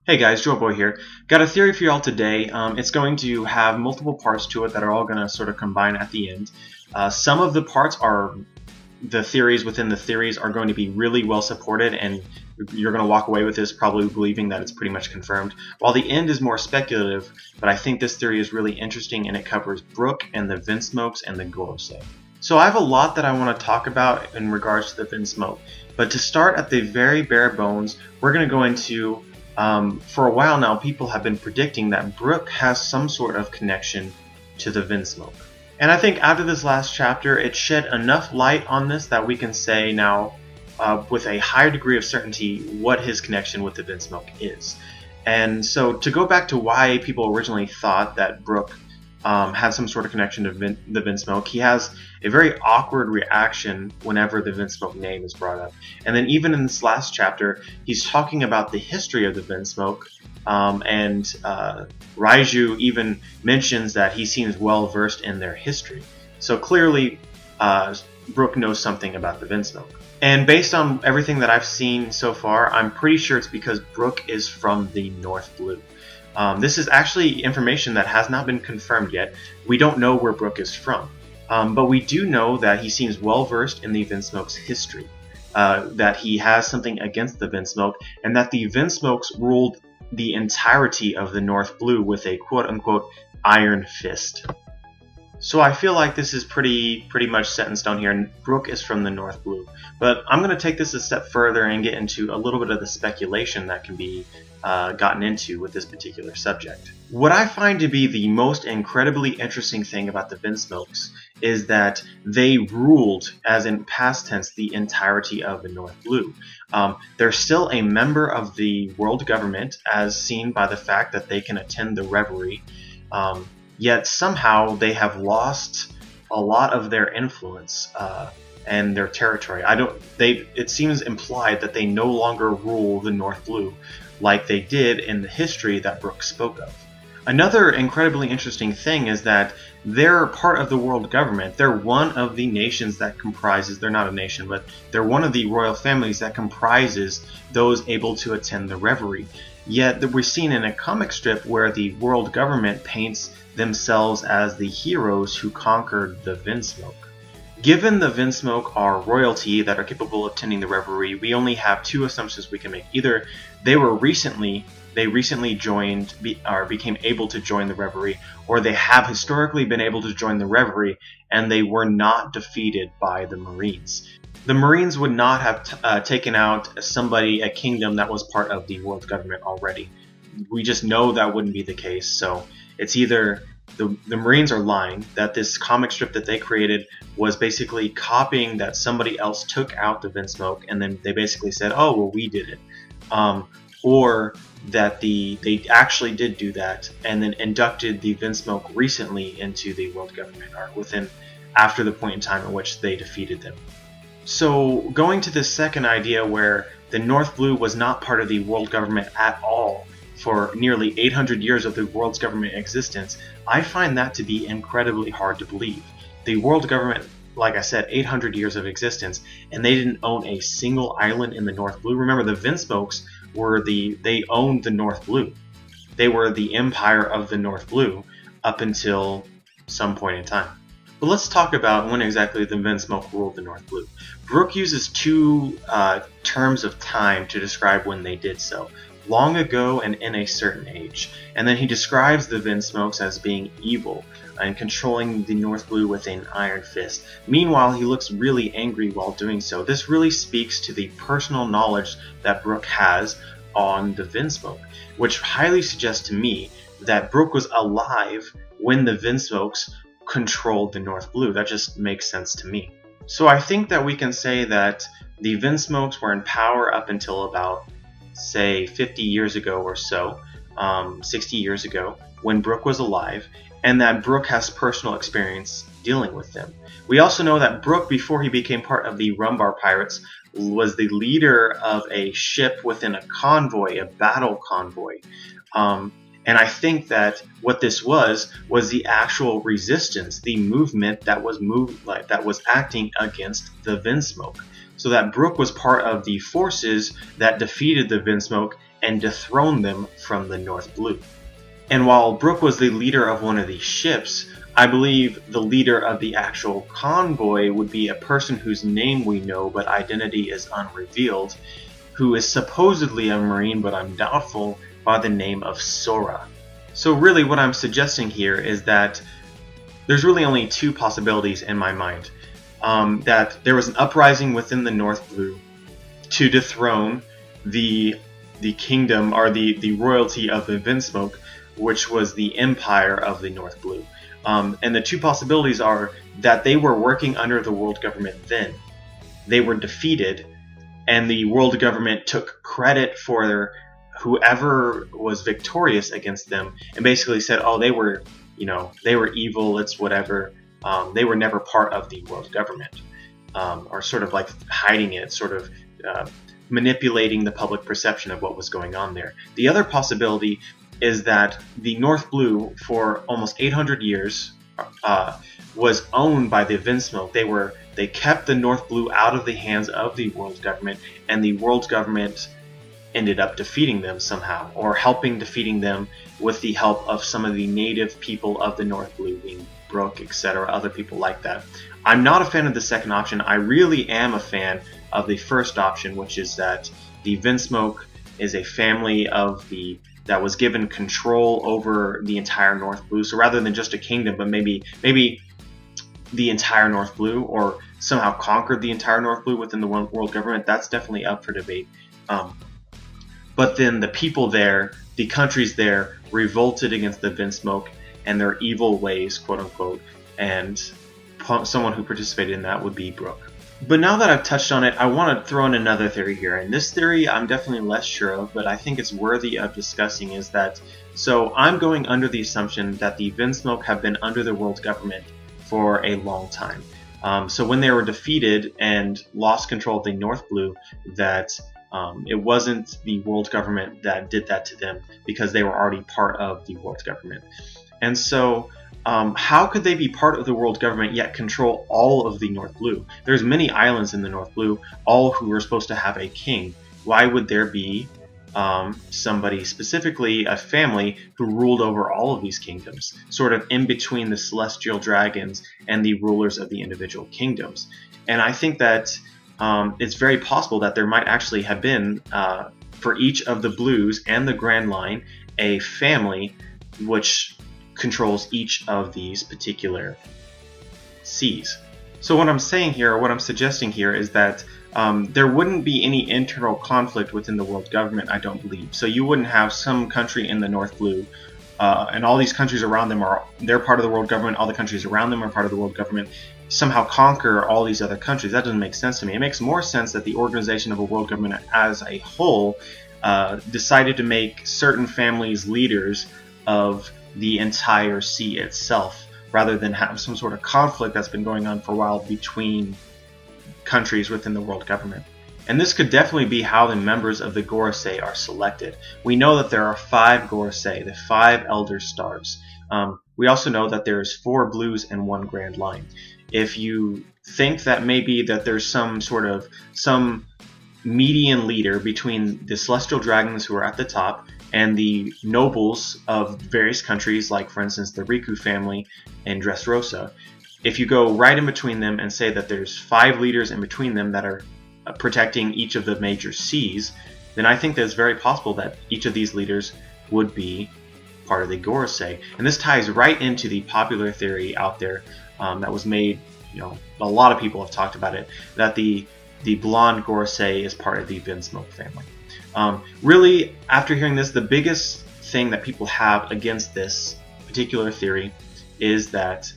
Hey guys, Joe Boy here. Got a theory for y'all today. It's going to have multiple parts to it that are all going to sort of combine at the end. Some of the parts are the theories within the theories are going to be really well supported, and you're going to walk away with this probably believing that it's pretty much confirmed. While the end is more speculative, but I think this theory is really interesting, and it covers Brook and the Vinsmokes and the Gorosei. So I have a lot that I want to talk about in regards to the Vinsmoke, but to start at the very bare bones, we're going to go into for a while now, people have been predicting that Brook has some sort of connection to the Vinsmoke. And I think after this last chapter, it shed enough light on this that we can say now, with a higher degree of certainty, what his connection with the Vinsmoke is. And so to go back to why people originally thought that Brook had some sort of connection to the Vinsmoke, he has a very awkward reaction whenever the Vinsmoke name is brought up. And then even in this last chapter, he's talking about the history of the Vinsmoke, and Raiju even mentions that he seems well versed in their history. So clearly, Brook knows something about the Vinsmoke. And based on everything that I've seen so far, I'm pretty sure it's because Brook is from the North Blue. This is actually information that has not been confirmed yet. We don't know where Brook is from, but we do know that he seems well versed in the Vinsmoke's history, that he has something against the Vinsmoke, and that the Vinsmokes ruled the entirety of the North Blue with a quote-unquote iron fist. So I feel like this is pretty much set in stone here, and Brook is from the North Blue. But I'm going to take this a step further and get into a little bit of the speculation that can be gotten into with this particular subject. What I find to be the most incredibly interesting thing about the Vinsmokes is that they ruled, as in past tense, the entirety of the North Blue. They're still a member of the world government, as seen by the fact that they can attend the revelry. Yet somehow they have lost a lot of their influence and their territory. It seems implied that they no longer rule the North Blue like they did in the history that Brook spoke of. Another incredibly interesting thing is that they're part of the world government. They're one of the nations that comprises, they're not a nation, but they're one of the royal families that comprises those able to attend the revelry. Yet we're seen in a comic strip where the world government paints themselves as the heroes who conquered the Vinsmoke. Given the Vinsmoke are royalty that are capable of attending the revelry, we only have two assumptions we can make. Either they recently joined or became able to join the revelry, or they have historically been able to join the revelry and they were not defeated by the Marines. The Marines would not have taken out a kingdom that was part of the world government already. We just know that wouldn't be the case, so it's either the Marines are lying, that this comic strip that they created was basically copying that somebody else took out the Vinsmoke and then they basically said, oh, well, we did it. Or that they actually did do that and then inducted the Vinsmoke recently into the world government, or after the point in time in which they defeated them. So going to the second idea where the North Blue was not part of the world government at all for nearly 800 years of the world's government existence, I find that to be incredibly hard to believe. The world government, like I said, 800 years of existence, and they didn't own a single island in the North Blue. Remember, the Vinsmokes they owned the North Blue. They were the empire of the North Blue up until some point in time. But let's talk about when exactly the Vinsmoke ruled the North Blue. Brook uses two terms of time to describe when they did so: long ago and in a certain age. And then he describes the Vinsmokes as being evil and controlling the North Blue with an iron fist. Meanwhile, he looks really angry while doing so. This really speaks to the personal knowledge that Brook has on the Vinsmoke, which highly suggests to me that Brook was alive when the Vinsmokes controlled the North Blue. That just makes sense to me. So I think that we can say that the Vinsmokes were in power up until about, say, 50 years ago or so, 60 years ago, when Brook was alive, and that Brook has personal experience dealing with them. We also know that Brook, before he became part of the Rumbar Pirates, was the leader of a ship within a convoy, a battle convoy. And I think that what this was the actual resistance, the movement that was acting against the Vinsmoke. So that Brook was part of the forces that defeated the Vinsmoke and dethrone them from the North Blue. And while Brook was the leader of one of these ships, I believe the leader of the actual convoy would be a person whose name we know but identity is unrevealed, who is supposedly a Marine but I'm doubtful, by the name of Sora. So really what I'm suggesting here is that there's really only two possibilities in my mind. That there was an uprising within the North Blue to dethrone the kingdom or the royalty of the Vinsmoke, which was the empire of the North Blue. And the two possibilities are that they were working under the world government then. They were defeated, and the world government took credit for whoever was victorious against them, and basically said, "Oh, they were evil. It's whatever." They were never part of the world government, or sort of like hiding it, sort of manipulating the public perception of what was going on there. The other possibility is that the North Blue, for almost 800 years, was owned by the Vinsmoke. They kept the North Blue out of the hands of the world government, and the world government ended up defeating them somehow, or helping defeating them with the help of some of the native people of the North Blue, being Brook, etc., other people like that. I'm not a fan of the second option. I really am a fan of the first option, which is that the Vinsmoke is a family that was given control over the entire North Blue. So rather than just a kingdom, but maybe the entire North Blue, or somehow conquered the entire North Blue within the world government, that's definitely up for debate. But then the people there, the countries there, revolted against the Vinsmoke and their evil ways, quote unquote, and someone who participated in that would be Brook. But now that I've touched on it, I want to throw in another theory here, and this theory I'm definitely less sure of, but I think it's worthy of discussing, is that, so I'm going under the assumption that the Vinsmoke have been under the world government for a long time. So when they were defeated and lost control of the North Blue, that it wasn't the world government that did that to them, because they were already part of the world government. And so how could they be part of the world government yet control all of the North Blue? There's many islands in the North Blue, all who were supposed to have a king. Why would there be somebody, specifically a family, who ruled over all of these kingdoms, sort of in between the celestial dragons and the rulers of the individual kingdoms? And I think that it's very possible that there might actually have been, for each of the Blues and the Grand Line, a family which controls each of these particular seas. So what I'm saying here, or what I'm suggesting here, is that there wouldn't be any internal conflict within the world government, I don't believe. So you wouldn't have some country in the North Blue, and all these countries around them they're part of the world government, all the countries around them are part of the world government, somehow conquer all these other countries. That doesn't make sense to me. It makes more sense that the organization of a world government as a whole decided to make certain families leaders of the entire sea itself, rather than have some sort of conflict that's been going on for a while between countries within the world government. And this could definitely be how the members of the Gorosei are selected. We know that there are 5 Gorosei, the 5 Elder Stars. We also know that there's 4 Blues and 1 Grand Line. If you think that maybe that there's some median leader between the celestial dragons who are at the top and the nobles of various countries, like for instance the Riku family and Dressrosa, if you go right in between them and say that there's 5 leaders in between them that are protecting each of the major seas, then I think that it's very possible that each of these leaders would be part of the Gorosei. And this ties right into the popular theory out there that was made, a lot of people have talked about it, that the blonde Gorosei is part of the Vinsmoke family. Really, after hearing this, the biggest thing that people have against this particular theory is that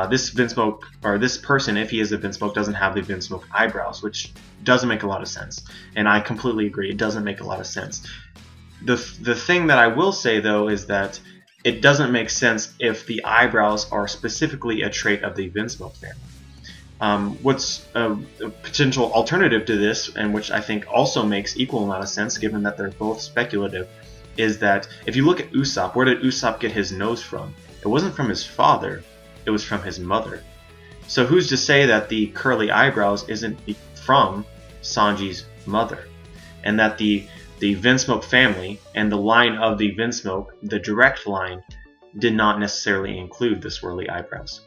this Vinsmoke, or this person, if he is a Vinsmoke, doesn't have the Vinsmoke eyebrows, which doesn't make a lot of sense. And I completely agree, it doesn't make a lot of sense. The thing that I will say, though, is that it doesn't make sense if the eyebrows are specifically a trait of the Vinsmoke family. What's a potential alternative to this, and which I think also makes equal amount of sense given that they're both speculative, is that if you look at Usopp, where did Usopp get his nose from? It wasn't from his father, it was from his mother. So who's to say that the curly eyebrows isn't from Sanji's mother, and that the the Vinsmoke family and the line of the Vinsmoke, the direct line, did not necessarily include the swirly eyebrows.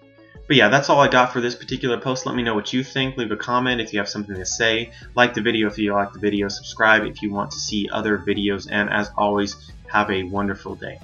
But yeah, that's all I got for this particular post. Let me know what you think. Leave a comment if you have something to say. Like the video if you like the video. Subscribe if you want to see other videos. And as always, have a wonderful day.